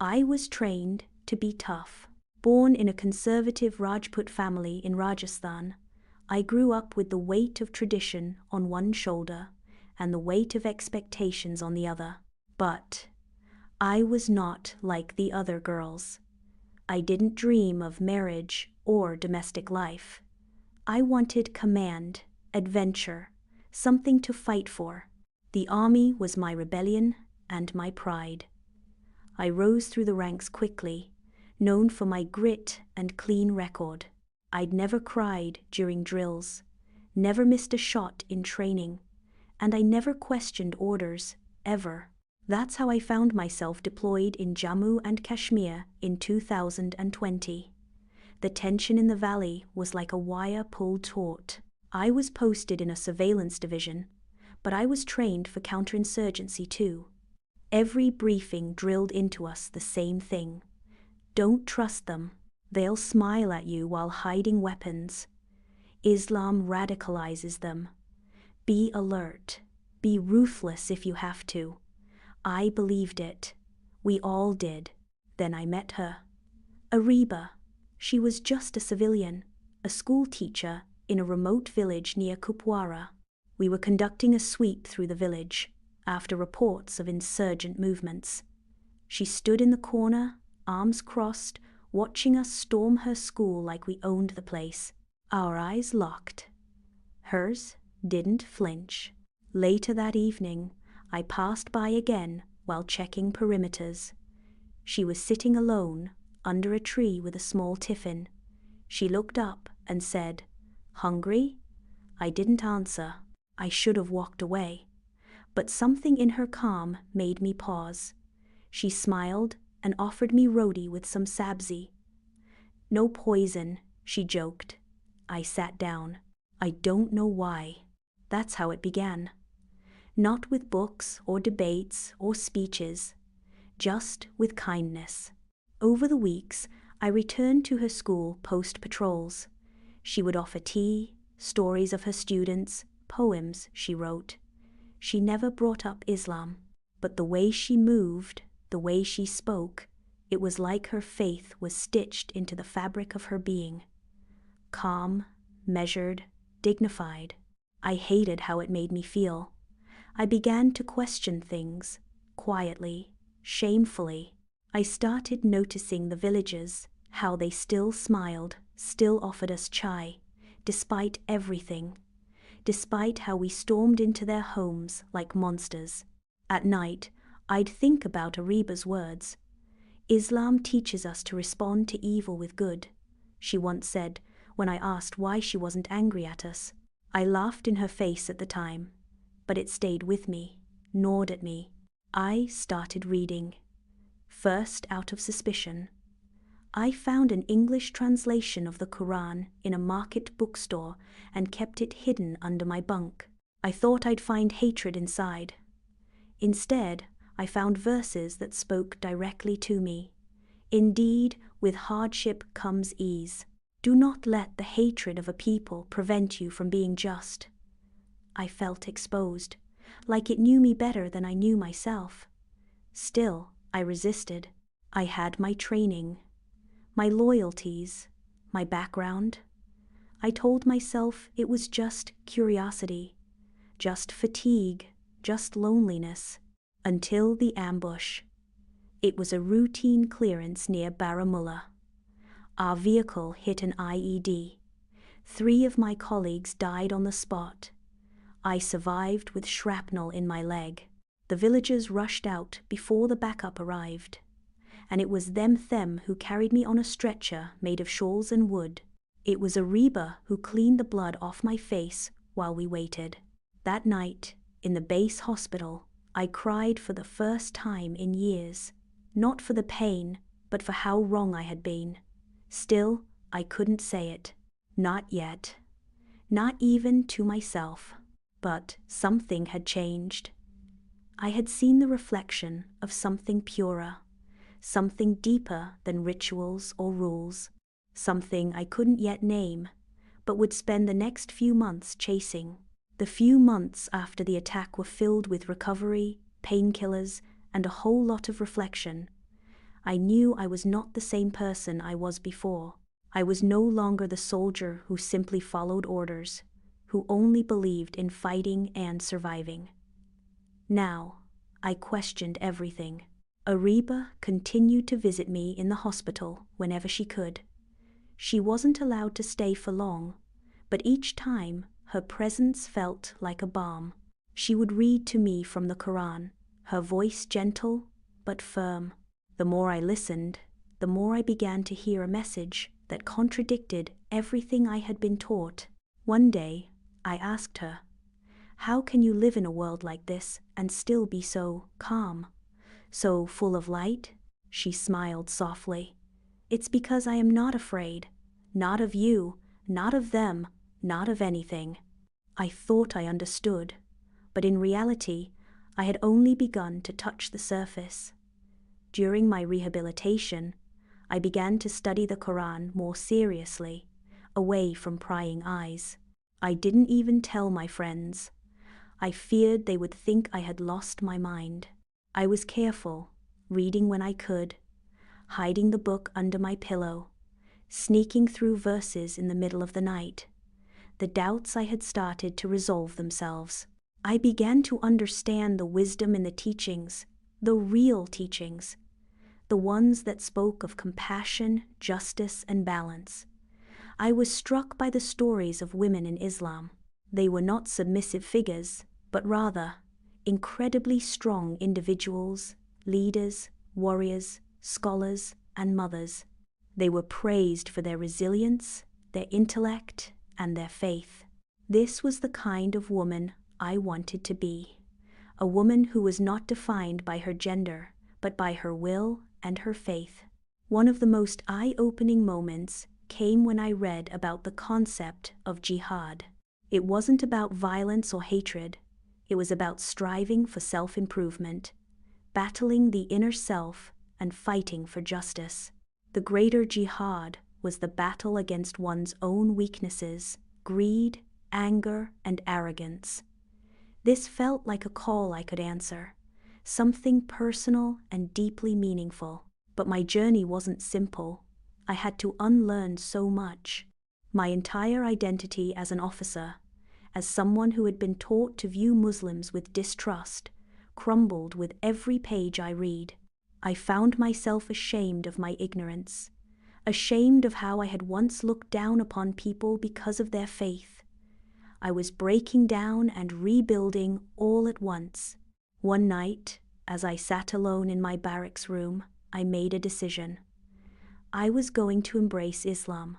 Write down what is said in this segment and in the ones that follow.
I was trained to be tough. Born in a conservative Rajput family in Rajasthan, I grew up with the weight of tradition on one shoulder and the weight of expectations on the other. But I was not like the other girls. I didn't dream of marriage or domestic life. I wanted command, adventure, something to fight for. The army was my rebellion and my pride. I rose through the ranks quickly, known for my grit and clean record. I'd never cried during drills, never missed a shot in training, and I never questioned orders, ever. That's how I found myself deployed in Jammu and Kashmir in 2020. The tension in the valley was like a wire pulled taut. I was posted in a surveillance division, but I was trained for counterinsurgency too. Every briefing drilled into us the same thing. Don't trust them. They'll smile at you while hiding weapons. Islam radicalizes them. Be alert. Be ruthless if you have to. I believed it. We all did. Then I met her. Ariba. She was just a civilian, a school teacher in a remote village near Kupwara. We were conducting a sweep through the village after reports of insurgent movements. She stood in the corner, arms crossed, watching us storm her school like we owned the place. Our eyes locked. Hers didn't flinch. Later that evening, I passed by again while checking perimeters. She was sitting alone under a tree with a small tiffin. She looked up and said, "Hungry?" I didn't answer. I should have walked away. But something in her calm made me pause. She smiled and offered me roti with some sabzi. "No poison," she joked. I sat down. I don't know why. That's how it began. Not with books or debates or speeches, just with kindness. Over the weeks, I returned to her school post-patrols. She would offer tea, stories of her students, poems she wrote. She never brought up Islam, but the way she moved, the way she spoke, it was like her faith was stitched into the fabric of her being. Calm, measured, dignified. I hated how it made me feel. I began to question things, quietly, shamefully. I started noticing the villagers, how they still smiled, still offered us chai, despite everything, despite how we stormed into their homes like monsters. At night, I'd think about Ariba's words. "Islam teaches us to respond to evil with good," she once said when I asked why she wasn't angry at us. I laughed in her face at the time, but it stayed with me, gnawed at me. I started reading. First out of suspicion. I found an English translation of the Quran in a market bookstore and kept it hidden under my bunk. I thought I'd find hatred inside. Instead, I found verses that spoke directly to me. "Indeed, with hardship comes ease. Do not let the hatred of a people prevent you from being just." I felt exposed, like it knew me better than I knew myself. Still, I resisted. I had my training, my loyalties, my background. I told myself it was just curiosity, just fatigue, just loneliness, until the ambush. It was a routine clearance near Baramulla. Our vehicle hit an IED. 3 of my colleagues died on the spot. I survived with shrapnel in my leg. The villagers rushed out before the backup arrived, and it was them who carried me on a stretcher made of shawls and wood. It was Ariba who cleaned the blood off my face while we waited. That night, in the base hospital, I cried for the first time in years, not for the pain, but for how wrong I had been. Still, I couldn't say it. Not yet. Not even to myself. But something had changed. I had seen the reflection of something purer, something deeper than rituals or rules, something I couldn't yet name, but would spend the next few months chasing. The few months after the attack were filled with recovery, painkillers, and a whole lot of reflection. I knew I was not the same person I was before. I was no longer the soldier who simply followed orders, who only believed in fighting and surviving. Now, I questioned everything. Ariba continued to visit me in the hospital whenever she could. She wasn't allowed to stay for long, but each time her presence felt like a balm. She would read to me from the Quran, her voice gentle but firm. The more I listened, the more I began to hear a message that contradicted everything I had been taught. One day, I asked her, "How can you live in a world like this and still be so calm, so full of light?" She smiled softly. "It's because I am not afraid. Not of you, not of them, not of anything." I thought I understood, but in reality, I had only begun to touch the surface. During my rehabilitation, I began to study the Quran more seriously, away from prying eyes. I didn't even tell my friends. I feared they would think I had lost my mind. I was careful, reading when I could, hiding the book under my pillow, sneaking through verses in the middle of the night. The doubts I had started to resolve themselves. I began to understand the wisdom in the teachings, the real teachings, the ones that spoke of compassion, justice, and balance. I was struck by the stories of women in Islam. They were not submissive figures, but rather incredibly strong individuals, leaders, warriors, scholars, and mothers. They were praised for their resilience, their intellect, and their faith. This was the kind of woman I wanted to be. A woman who was not defined by her gender, but by her will and her faith. One of the most eye-opening moments came when I read about the concept of jihad. It wasn't about violence or hatred. It was about striving for self-improvement, battling the inner self, and fighting for justice. The greater jihad was the battle against one's own weaknesses, greed, anger, and arrogance. This felt like a call I could answer, something personal and deeply meaningful. But my journey wasn't simple. I had to unlearn so much. My entire identity as an officer, as someone who had been taught to view Muslims with distrust, crumbled with every page I read. I found myself ashamed of my ignorance, ashamed of how I had once looked down upon people because of their faith. I was breaking down and rebuilding all at once. One night, as I sat alone in my barracks room, I made a decision. I was going to embrace Islam.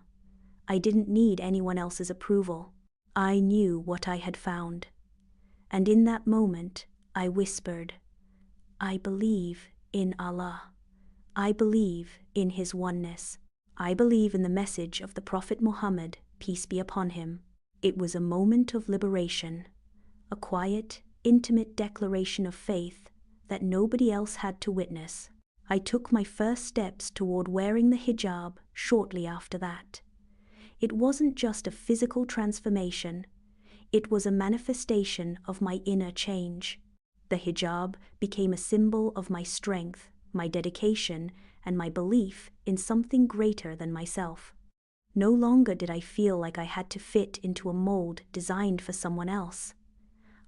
I didn't need anyone else's approval. I knew what I had found. And in that moment, I whispered, "I believe in Allah. I believe in His oneness. I believe in the message of the Prophet Muhammad, peace be upon him." It was a moment of liberation, a quiet, intimate declaration of faith that nobody else had to witness. I took my first steps toward wearing the hijab shortly after that. It wasn't just a physical transformation, it was a manifestation of my inner change. The hijab became a symbol of my strength, my dedication, and my belief in something greater than myself. No longer did I feel like I had to fit into a mold designed for someone else.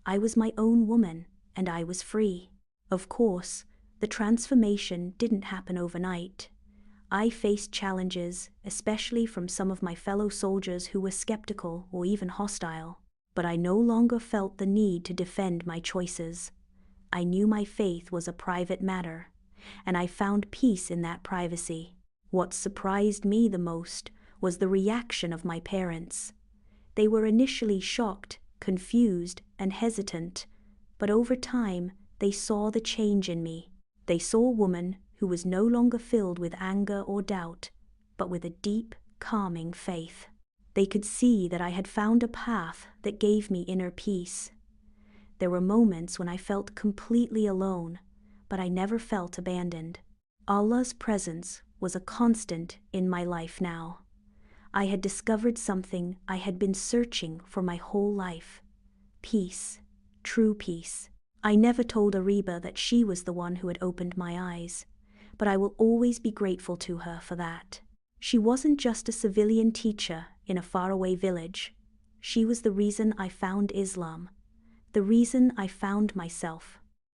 I was my own woman, and I was free. Of course, the transformation didn't happen overnight. I faced challenges, especially from some of my fellow soldiers who were skeptical or even hostile. But I no longer felt the need to defend my choices. I knew my faith was a private matter, and I found peace in that privacy. What surprised me the most was the reaction of my parents. They were initially shocked, confused, and hesitant, but over time they saw the change in me. They saw a woman who was no longer filled with anger or doubt, but with a deep, calming faith. They could see that I had found a path that gave me inner peace. There were moments when I felt completely alone, but I never felt abandoned. Allah's presence was a constant in my life now. I had discovered something I had been searching for my whole life. Peace, true peace. I never told Ariba that she was the one who had opened my eyes, but I will always be grateful to her for that. She wasn't just a civilian teacher in a faraway village. She was the reason I found Islam, the reason I found myself,